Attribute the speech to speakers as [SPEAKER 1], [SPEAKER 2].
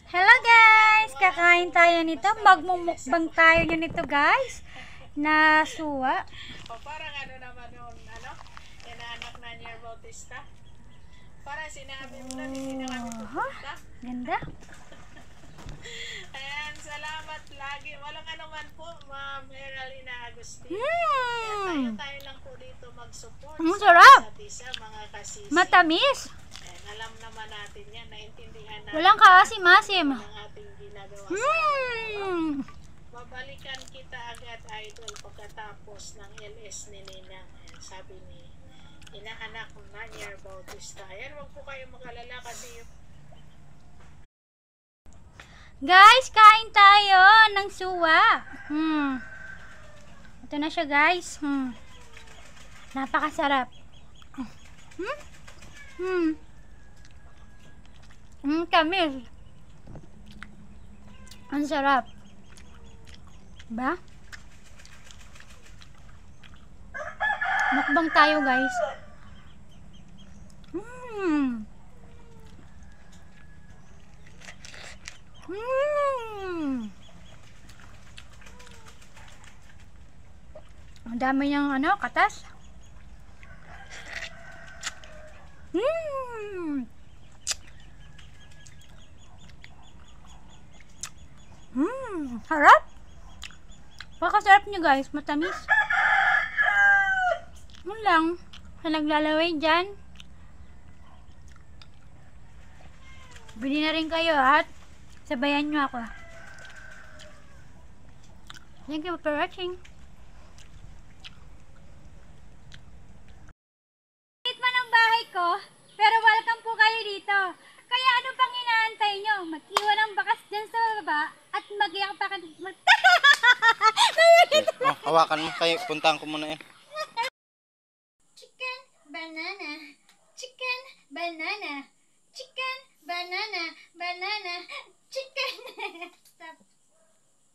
[SPEAKER 1] Hello guys! Kakain tayo nito. Magmumukbang tayo nito guys. Na suwa.
[SPEAKER 2] O parang ano naman yun, inaanak na niya Bautista. Parang sinabi mo na, hindi na kami pupunta.
[SPEAKER 1] Ganda.
[SPEAKER 2] Ayan, salamat lagi. Walang anuman po, Ma'am Heralina Agustin. Tayo lang po dito mag-support
[SPEAKER 1] sarap!
[SPEAKER 2] sa isa, mga kasisi.
[SPEAKER 1] Matamis.
[SPEAKER 2] Ayan, alam naman natin yan, naintindihan natin.
[SPEAKER 1] Walang kaasim-asim.
[SPEAKER 2] Ang ating ginagawa sa araw-araw. Babalikan kita agad, idol, pagkatapos ng LS ni Nina. Ayan, sabi ni inaanak na niya Bautista. Ayan, huwag po kayo magalala kasi yung
[SPEAKER 1] Guys, kain tayo ng suwa. Ito na siya guys. Napakasarap. Tamis. Ang sarap. Ba? Mukbang tayo guys. Ang dami niyang katas. Harap. Pakasarap niyo guys, matamis. Yun lang. Sa naglalaway dyan, bili na rin kayo at sabayan nyo ako. Thank you for watching. Man ang bahay ko, pero welcome po kayo dito. Kaya ano pang inaantay nyo? Mag-iwan ng bakas dyan sa baba at mag-iyak pa ka.
[SPEAKER 3] Hawakan mo, kayo, puntahan ko muna yan.
[SPEAKER 1] Chicken, banana, chicken, banana, chicken, banana, banana, chicken. Stop.